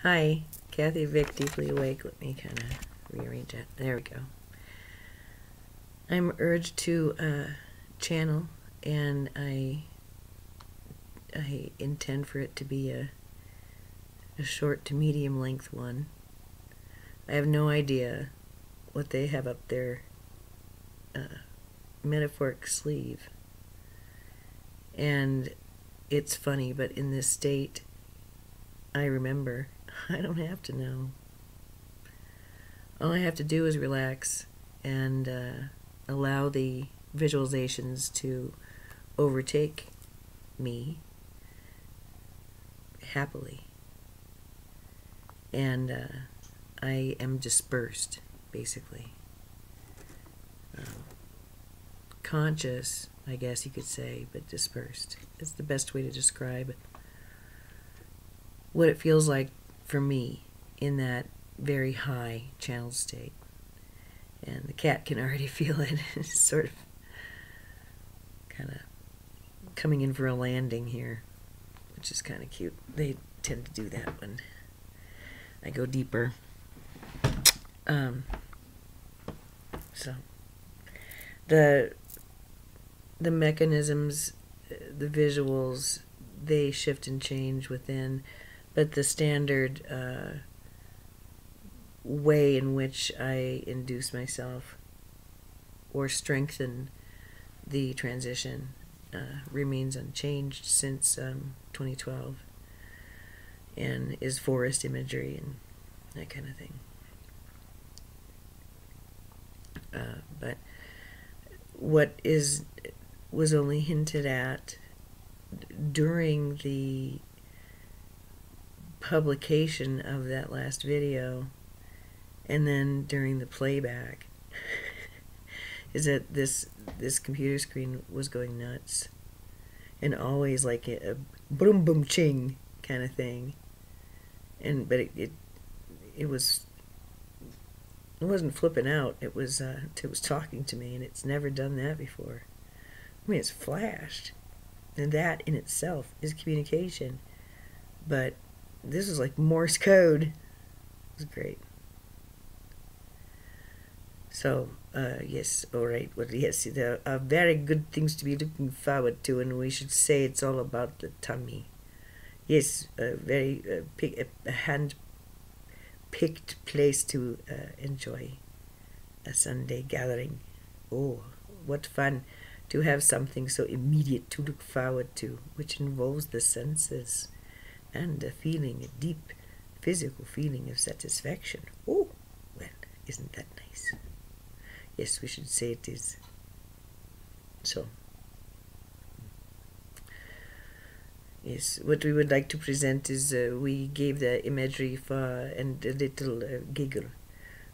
Hi, Kathy Vick, Deeply Awake. Let me kind of rearrange that. There we go. I'm urged to channel, and I intend for it to be a short to medium length one. I have no idea what they have up their metaphoric sleeve. And it's funny, but in this state, I remember I don't have to know. All I have to do is relax and allow the visualizations to overtake me happily. And I am dispersed, basically. Conscious, I guess you could say, but dispersed. It's the best way to describe what it feels like for me in that very high channel state. And the cat can already feel it. It's sort of kind of coming in for a landing here, which is kind of cute. They tend to do that when I go deeper. So the mechanisms, the visuals, they shift and change within, but the standard way in which I induce myself or strengthen the transition remains unchanged since 2012, and is forest imagery and that kind of thing. But what was only hinted at during the publication of that last video and then during the playback is that this computer screen was going nuts, and always like a boom boom ching kind of thing, but it wasn't flipping out. It was talking to me, and it's never done that before. I mean, it's flashed, and that in itself is communication. But this is like Morse code. It was great. So, yes, all right. Well, yes, there are very good things to be looking forward to, and we should say it's all about the tummy. Yes, a very a hand-picked place to enjoy a Sunday gathering. Oh, what fun to have something so immediate to look forward to, which involves the senses and a feeling, a deep physical feeling of satisfaction. Oh, well, isn't that nice? Yes, we should say it is. So, yes, what we would like to present is we gave the imagery for, and a little giggle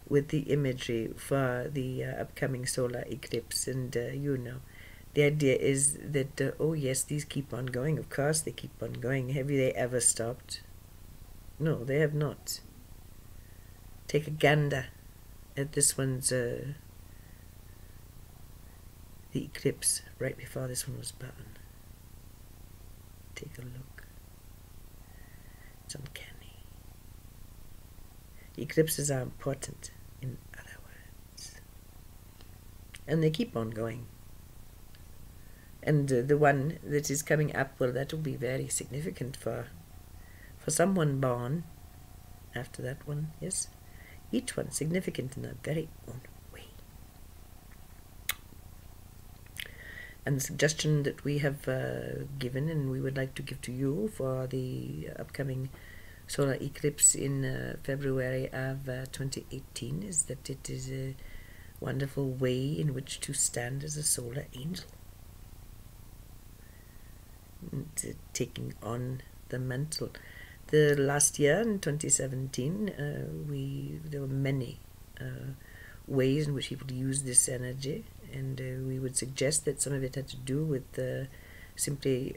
with the imagery for the upcoming solar eclipse. And the idea is that, oh yes, these keep on going. Of course they keep on going. Have they ever stopped? No, they have not. Take a gander at this one's the eclipse right before this one was born. Take a look. It's uncanny. Eclipses are important, in other words. And they keep on going. And the one that is coming up, well, that will be very significant for someone born after that one, yes. Each one significant in their very own way. And the suggestion that we have given, and we would like to give to you for the upcoming solar eclipse in February of 2018, is that it is a wonderful way in which to stand as a solar angel, and, taking on the mantle. The last year, in 2017, there were many ways in which people use this energy, and we would suggest that some of it had to do with simply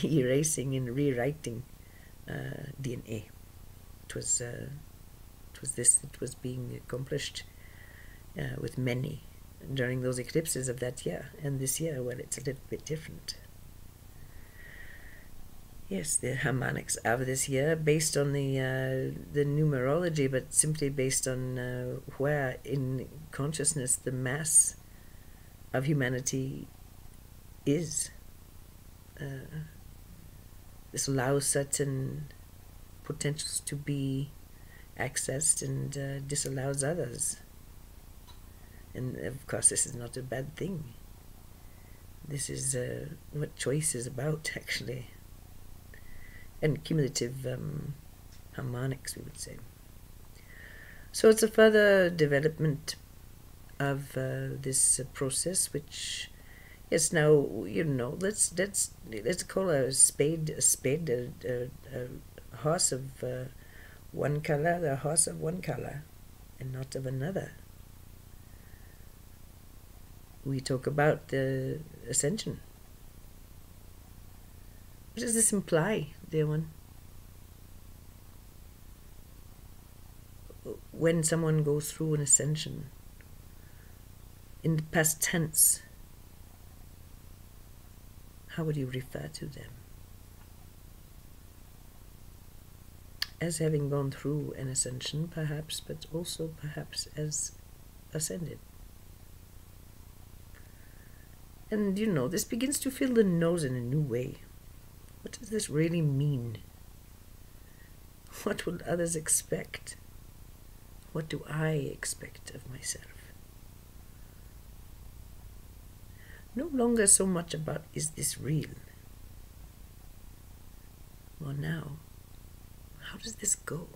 erasing and rewriting DNA. It was this that was being accomplished with many during those eclipses of that year. And this year, well, it's a little bit different. Yes, the harmonics of this year, based on the numerology, but simply based on where in consciousness the mass of humanity is. This allows certain potentials to be accessed and disallows others. And of course, this is not a bad thing. This is what choice is about, actually. And cumulative harmonics, we would say. So it's a further development of this process, which, yes, now, let's call a spade, a horse of one color, the horse of one color, and not of another. We talk about the ascension. What does this imply, dear one? When someone goes through an ascension, in the past tense, how would you refer to them? As having gone through an ascension, perhaps, but also perhaps as ascended. And this begins to fill the nose in a new way. What does this really mean? What will others expect? What do I expect of myself? No longer so much about, is this real? Well, now, how does this go?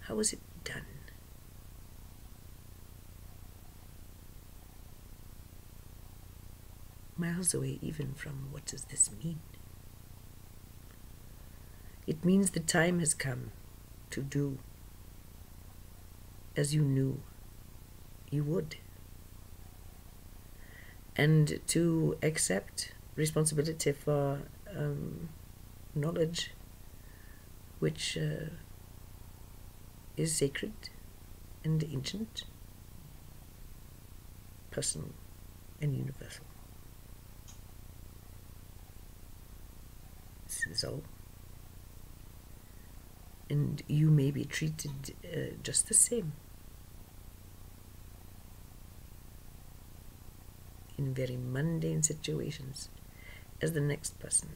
How is it done? Miles away even from what does this mean? It means the time has come to do as you knew you would, and to accept responsibility for knowledge which is sacred and ancient, personal and universal. This is all. And you may be treated just the same in very mundane situations as the next person.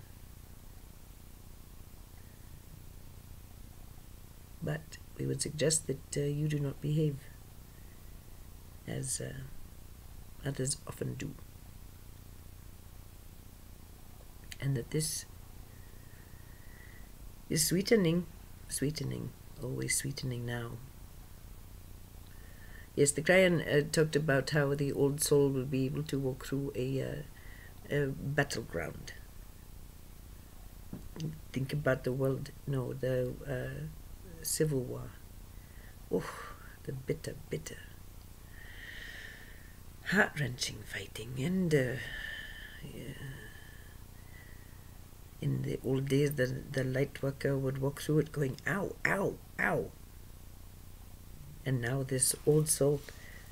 But we would suggest that you do not behave as others often do. And that this is sweetening, always sweetening now. Yes, the Krayan talked about how the old soul will be able to walk through a battleground. Think about the world, the Civil War. Oh, the bitter, heart-wrenching fighting. And in the old days, the light worker would walk through it going, ow, ow, ow. And now this old soul,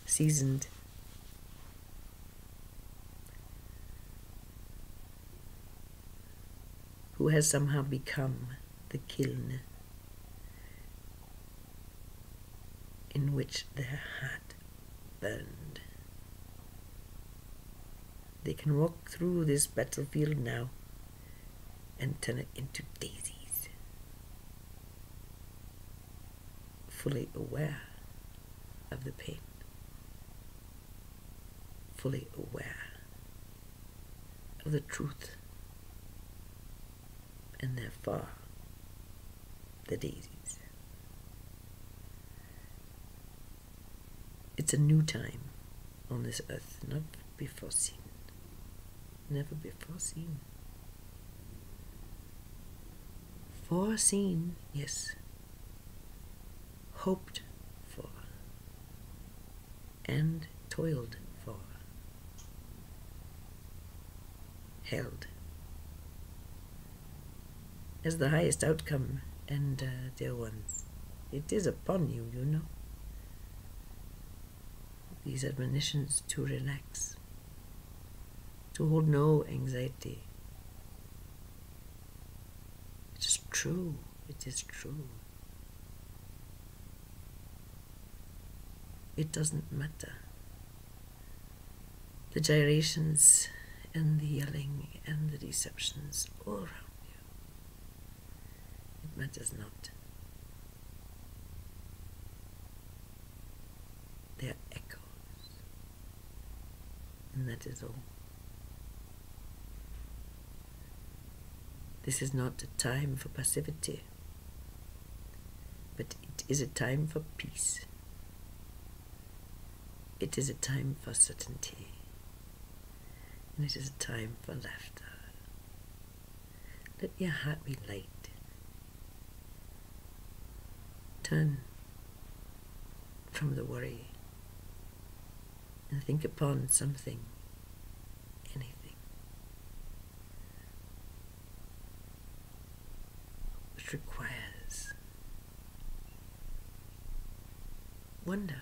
seasoned, who has somehow become the kiln in which their heart burned. They can walk through this battlefield now and turn it into daisies, fully aware of the pain, fully aware of the truth, and therefore the daisies. It's a new time on this earth, not before seen, never before seen. Foreseen, yes, hoped for, and toiled for, held as the highest outcome. And dear ones, it is upon you, these admonitions to relax, to hold no anxiety, is true. It is true. It doesn't matter. The gyrations and the yelling and the deceptions all around you. It matters not. They are echoes. And that is all. This is not a time for passivity, but it is a time for peace. It is a time for certainty, and it is a time for laughter. Let your heart be light. Turn from the worry and think upon something, anything. Which requires wonder,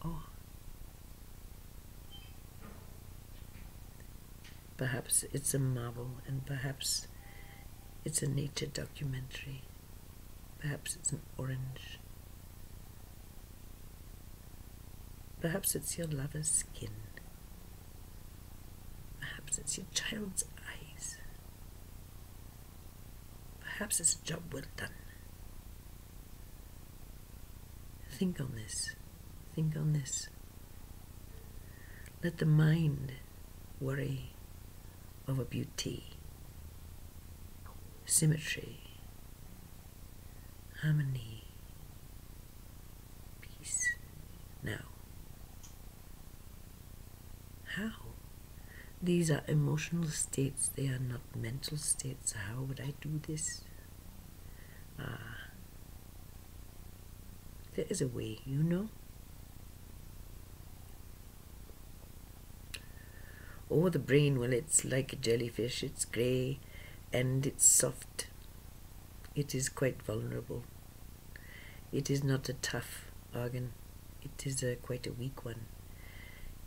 awe. Perhaps it's a marvel, and perhaps it's a nature documentary. Perhaps it's an orange. Perhaps it's your lover's skin. Perhaps it's your child's eyes. Perhaps it's a job well done. Think on this. Think on this. Let the mind worry over beauty, symmetry, harmony, peace. Now, how? These are emotional states, they are not mental states. How would I do this? There is a way, you know. Oh, the brain, well, it's like a jellyfish. It's grey and it's soft. It is quite vulnerable. It is not a tough organ. It is quite a weak one.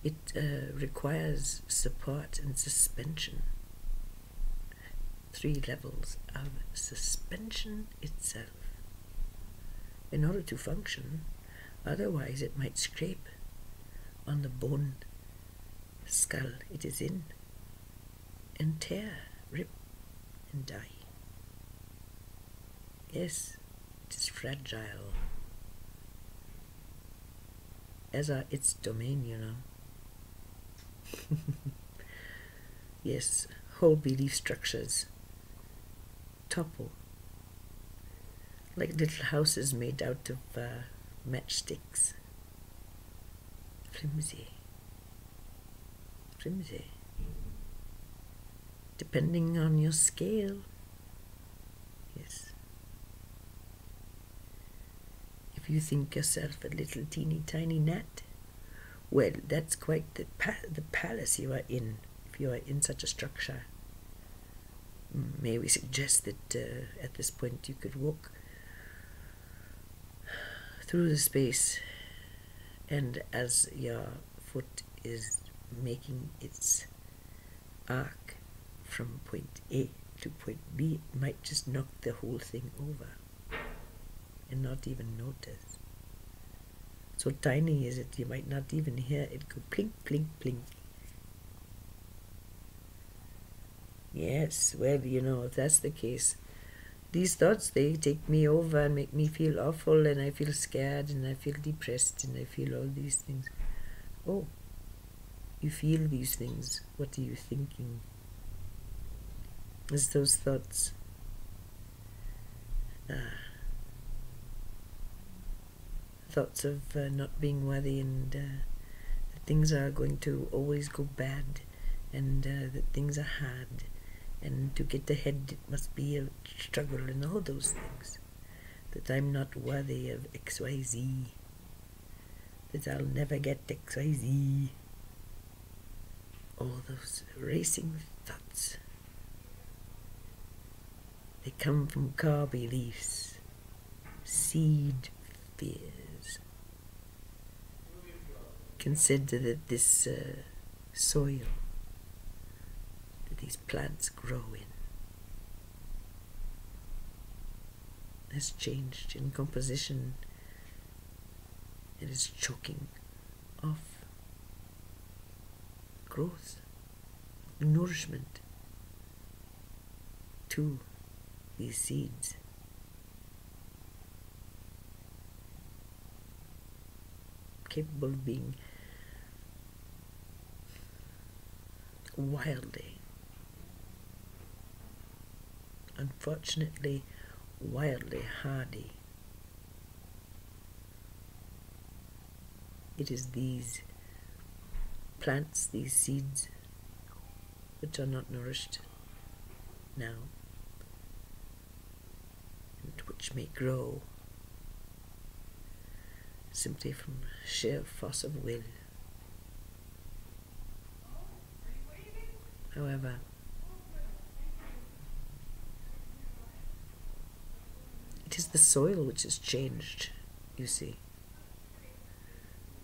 It requires support and suspension. 3 levels of suspension itself in order to function. Otherwise it might scrape on the bone skull it is in and tear, rip and die. Yes, it is fragile, as are its domain, you know. Yes, whole belief structures topple like little houses made out of matchsticks. Flimsy. Flimsy. Depending on your scale. Yes. If you think yourself a little teeny tiny gnat, well, that's quite the palace you are in, if you are in such a structure. May we suggest that at this point you could walk through the space, and as your foot is making its arc from point A to point B, it might just knock the whole thing over and not even notice. So tiny is it, you might not even hear it go plink, plink, plink. Yes, well, you know, if that's the case, these thoughts, they take me over and make me feel awful, and I feel scared, and I feel depressed, and I feel all these things. Oh, you feel these things. What are you thinking? Is those thoughts thoughts of not being worthy, and that things are going to always go bad, and that things are hard, and to get ahead it must be a struggle, and all those things, that I'm not worthy of XYZ, that I'll never get XYZ, all those racing thoughts, they come from core beliefs, seed fears. Consider that this soil that these plants grow in has changed in composition. It is choking off growth, nourishment to these seeds. Capable of being wildly, unfortunately, wildly hardy. It is these plants, these seeds, which are not nourished now, and which may grow simply from sheer force of will. However, it is the soil which has changed, you see.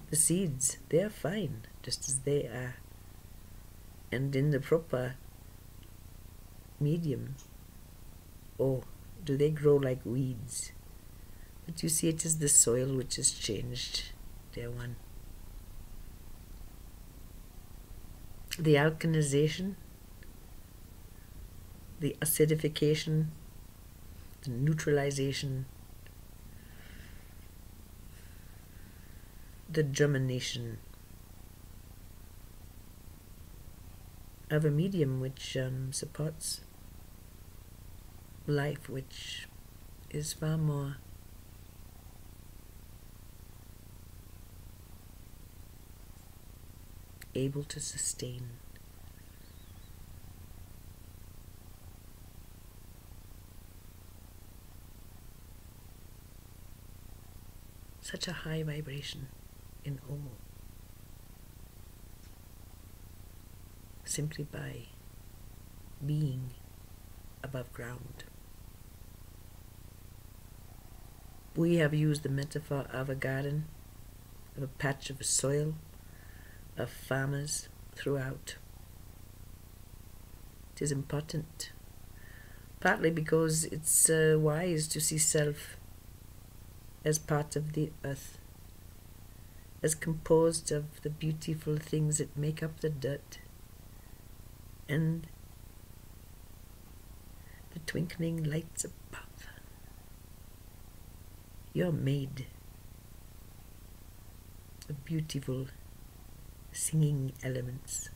The seeds, they are fine, just as they are. And in the proper medium, oh, do they grow like weeds? But you see, it is the soil which has changed, dear one. The alkalization, the acidification, the neutralization, the germination of a medium which supports life, which is far more able to sustain. Such a high vibration in all, simply by being above ground. We have used the metaphor of a garden, of a patch of soil, of farmers throughout. It is important, partly because it's wise to see self as part of the earth, as composed of the beautiful things that make up the dirt and the twinkling lights above. You're made of beautiful singing elements.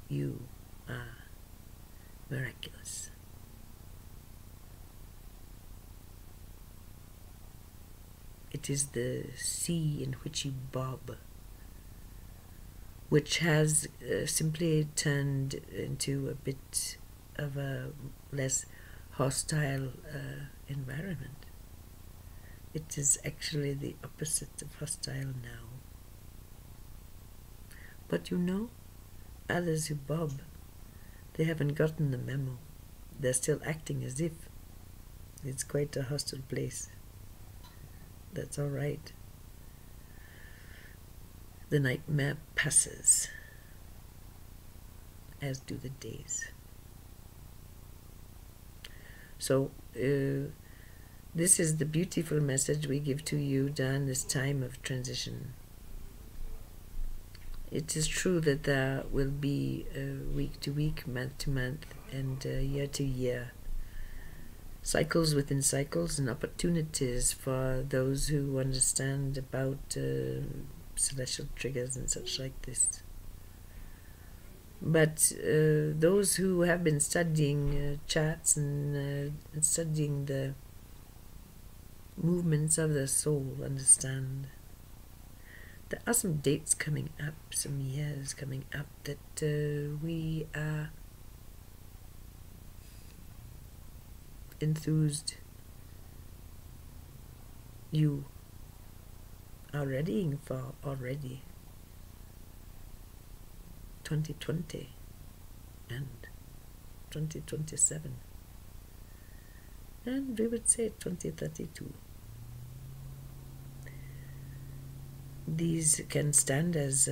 You are miraculous. It is the sea in which you bob, which has simply turned into a bit of a less hostile environment. It is actually the opposite of hostile now. But you know, others who bob, they haven't gotten the memo. They're still acting as if it's quite a hostile place. That's all right. The nightmare passes, as do the days. So, this is the beautiful message we give to you during this time of transition. It is true that there will be week to week, month to month, and year to year cycles within cycles and opportunities for those who understand about celestial triggers and such like this. But those who have been studying charts and studying the movements of the soul understand there are some dates coming up, some years coming up that we are enthused. You are readying for already 2020 and 2027, and we would say 2032. These can stand as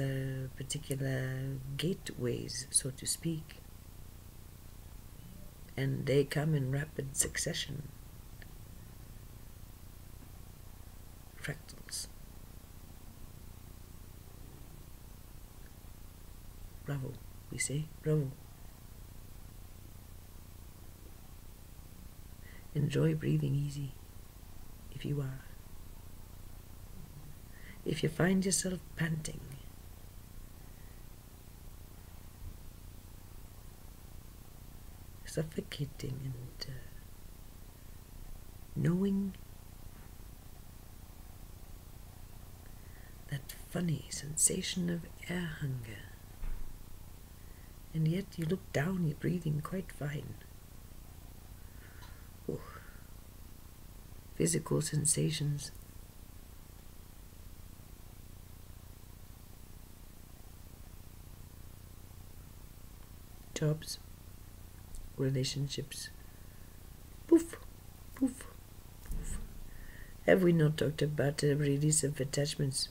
particular gateways, so to speak, and they come in rapid succession. Fractals. Bravo, we say, bravo. Enjoy breathing easy, if you are. If you find yourself panting, suffocating, and knowing that funny sensation of air hunger, and yet you look down, you're breathing quite fine. Oh. Physical sensations. Jobs, relationships. Poof, poof, poof. Have we not talked about the release of attachments?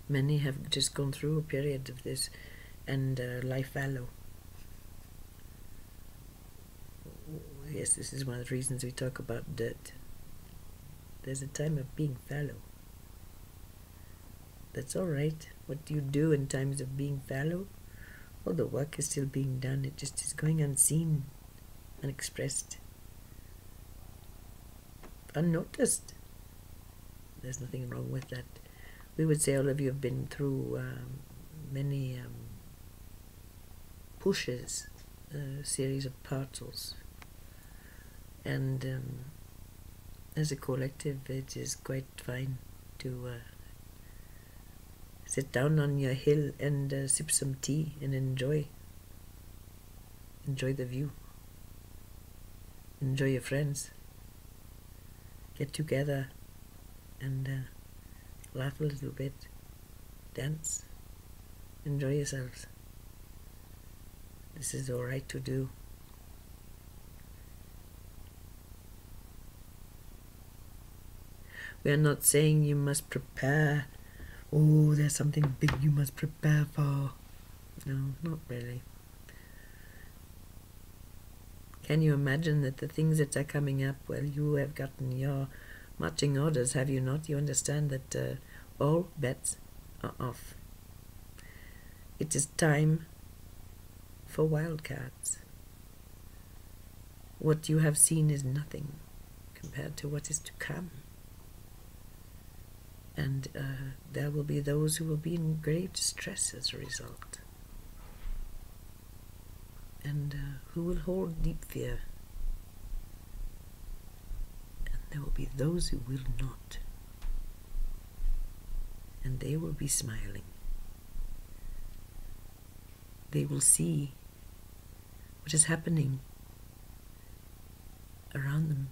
Many have just gone through a period of this, and life fallow. Yes, this is one of the reasons we talk about dirt. There's a time of being fallow. That's all right. What do you do in times of being fallow? Well, the work is still being done. It just is going unseen, unexpressed, unnoticed. There's nothing wrong with that. We would say all of you have been through many pushes, a series of portals. And as a collective, it is quite fine to sit down on your hill and sip some tea and enjoy the view. Enjoy your friends. Get together and laugh a little bit, dance, enjoy yourselves. This is all right to do. We are not saying you must prepare. Oh, there's something big you must prepare for. No, not really. Can you imagine that the things that are coming up, well, you have gotten your marching orders, have you not? You understand that all bets are off. It is time for wildcards. What you have seen is nothing compared to what is to come. And there will be those who will be in grave distress as a result. And who will hold deep fear. And there will be those who will not. And they will be smiling. They will see what is happening around them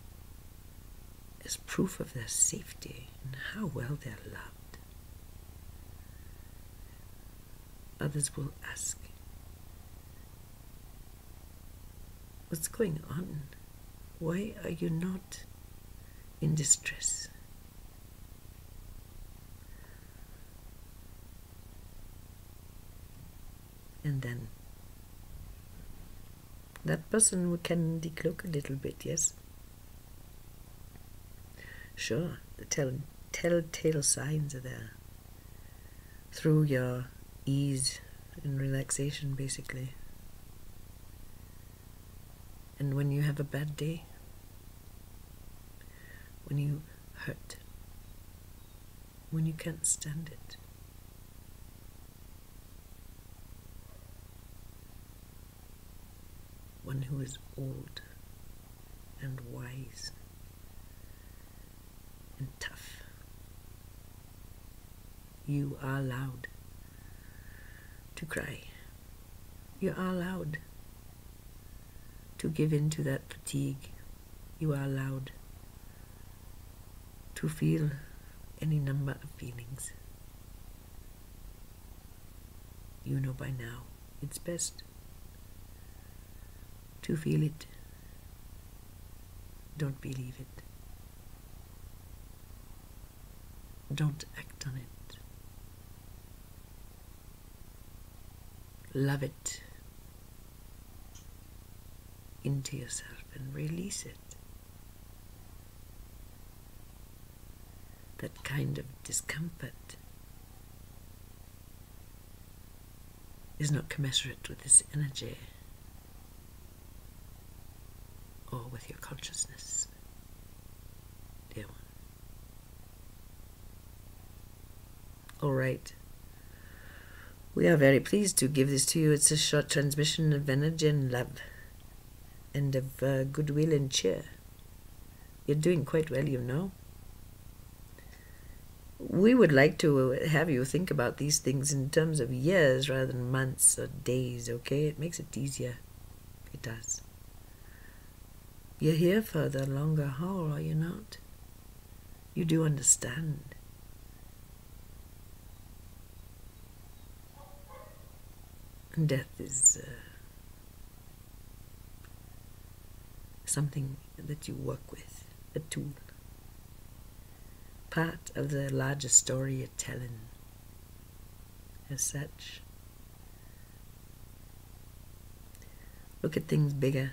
as proof of their safety and how well they're loved. Others will ask, what's going on? Why are you not in distress? And then that person can decloak a little bit, yes? Sure, the telltale signs are there. Through your ease and relaxation, basically. And when you have a bad day, when you hurt, when you can't stand it, one who is old and wise and tough, you are allowed to cry. You are allowed to give in to that fatigue. You are allowed to feel any number of feelings. You know by now it's best to feel it. Don't believe it. Don't act on it. Love it into yourself and release it. That kind of discomfort is not commensurate with this energy or with your consciousness, dear one. All right. We are very pleased to give this to you. It's a short transmission of energy and love and of goodwill and cheer. You're doing quite well, you know. We would like to have you think about these things in terms of years rather than months or days, okay? It makes it easier. It does. You're here for the longer haul, are you not? You do understand. And death is something that you work with, a tool. Part of the larger story you're telling as such. Look at things bigger.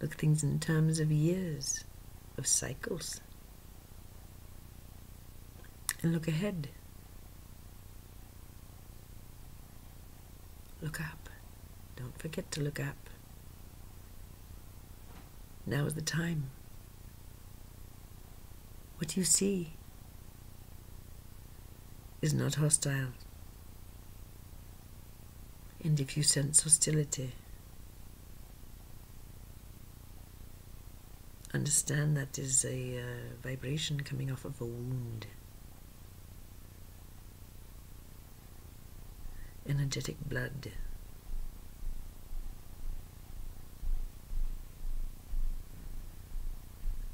Look at things in terms of years, of cycles. And look ahead. Look up. Don't forget to look up. Now is the time. What you see is not hostile. And if you sense hostility, understand that is a vibration coming off of a wound. Energetic blood.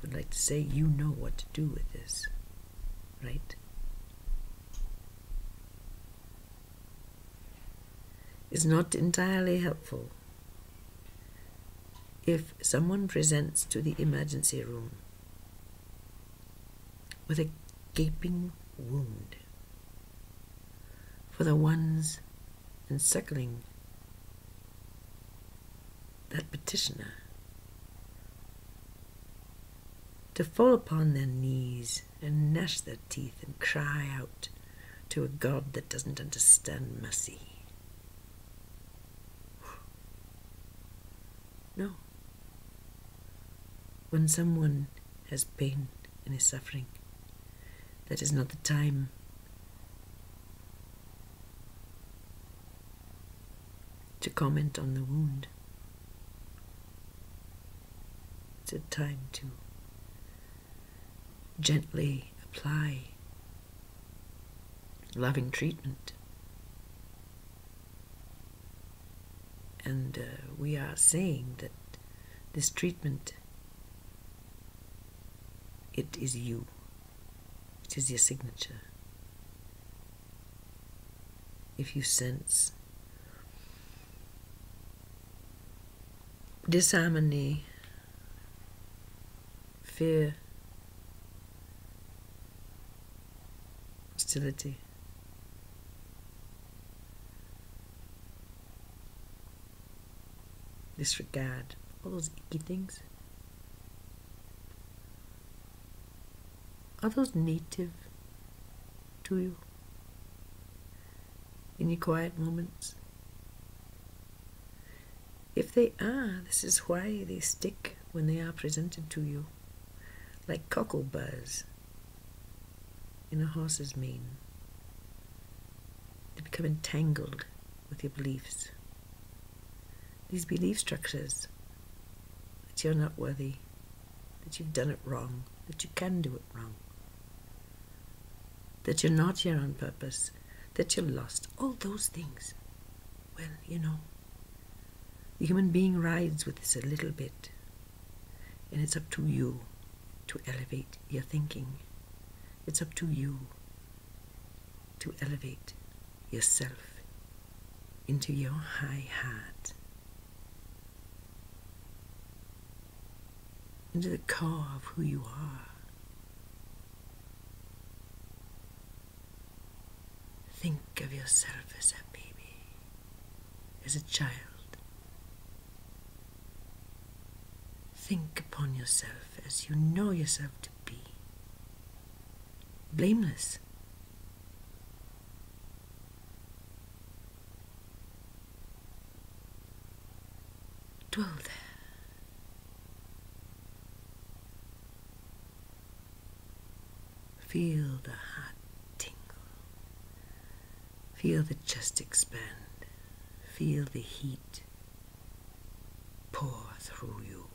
Would like to say you know what to do with this, right? It's not entirely helpful if someone presents to the emergency room with a gaping wound for the ones encircling that petitioner to fall upon their knees and gnash their teeth and cry out to a God that doesn't understand mercy. No. When someone has pain and is suffering, that is not the time to comment on the wound. It's a time to gently apply loving treatment. And we are saying that this treatment, it is you. It is your signature. If you sense disharmony, fear, hostility, disregard, all those icky things, are those native to you in your quiet moments? If they are, this is why they stick when they are presented to you, like cockleburs in a horse's mane. They become entangled with your beliefs. These belief structures that you're not worthy, that you've done it wrong, that you can do it wrong, that you're not here on purpose, that you're lost, all those things. Well, you know, the human being rides with this a little bit, and it's up to you to elevate your thinking. It's up to you to elevate yourself into your high heart, into the core of who you are. Think of yourself as a baby, as a child, think upon yourself as you know yourself to be. Blameless. Dwell there. Feel the heart tingle. Feel the chest expand. Feel the heat pour through you.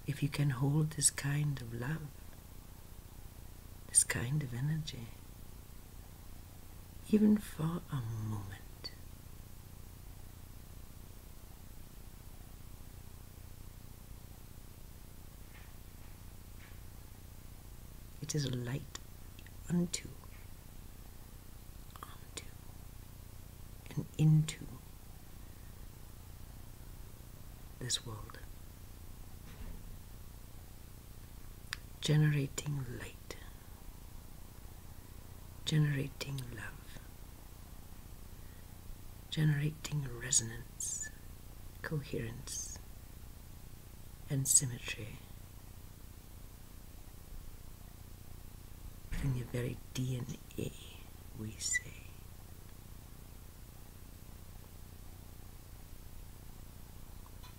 If you can hold this kind of love, this kind of energy, even for a moment, it is a light onto, and into this world, generating light, generating love, generating resonance, coherence, and symmetry. In your very DNA, we say.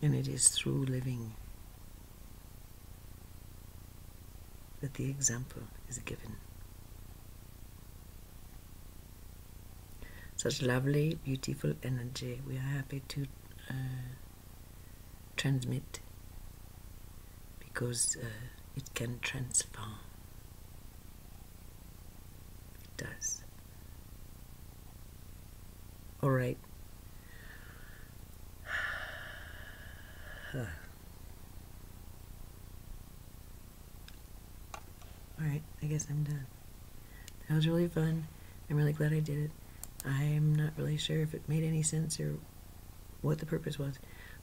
And it is through living that the example is given. Such lovely, beautiful energy we are happy to transmit, because it can transform. Does. All right. All right, I guess I'm done. That was really fun. I'm really glad I did it. I'm not really sure if it made any sense or what the purpose was,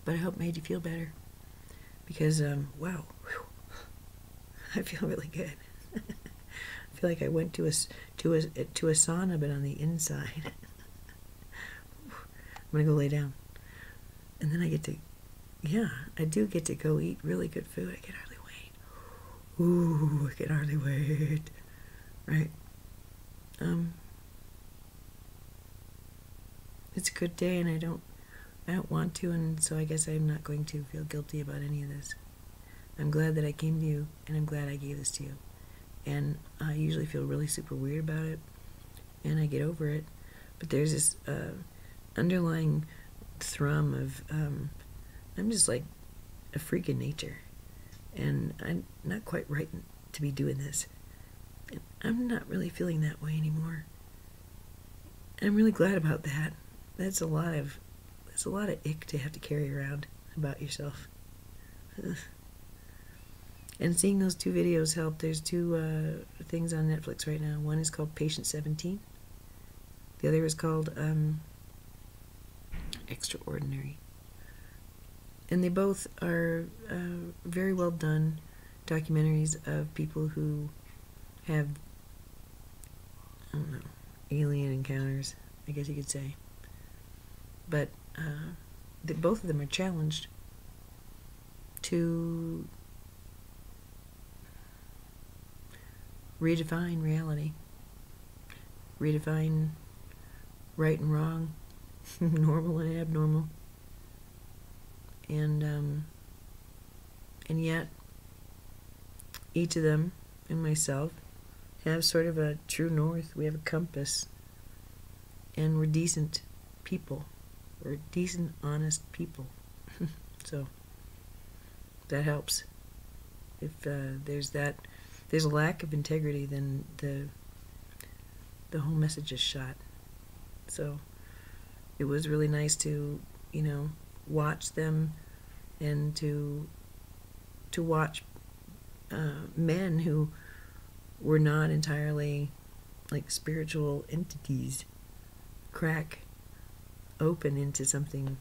but I hope it made you feel better. Because, wow, whew, I feel really good. I feel like I went to a sauna, but on the inside. I'm gonna go lay down, and then I get to, yeah, I do get to go eat really good food. I can hardly wait. Ooh, I can hardly wait. Right? It's a good day, and I don't want to, and so I guess I'm not going to feel guilty about any of this. I'm glad that I came to you, and I'm glad I gave this to you. And I usually feel really super weird about it, and I get over it. But there's this underlying thrum of, I'm just like a freak of nature, and I'm not quite right to be doing this. And I'm not really feeling that way anymore. And I'm really glad about that. That's a lot of ick to have to carry around about yourself. And seeing those two videos helped. There's two things on Netflix right now. One is called Patient 17. The other is called Extraordinary. And they both are very well done documentaries of people who have, I don't know, alien encounters, I guess you could say. But both of them are challenged to redefine reality, redefine right and wrong, normal and abnormal, and yet each of them and myself have sort of a true north. We have a compass, and we're decent people. We're decent, honest people. So that helps. If there's a lack of integrity, then the whole message is shot. So it was really nice to, watch them, and to watch men who were not entirely like spiritual entities crack open into something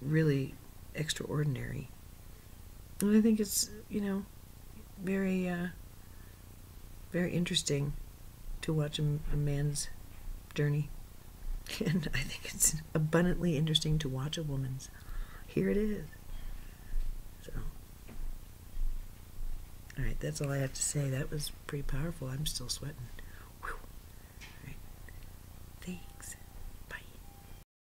really extraordinary. And I think it's, very very interesting to watch a man's journey. And I think it's abundantly interesting to watch a woman's. Here it is. So, all right, that's all I have to say. That was pretty powerful. I'm still sweating.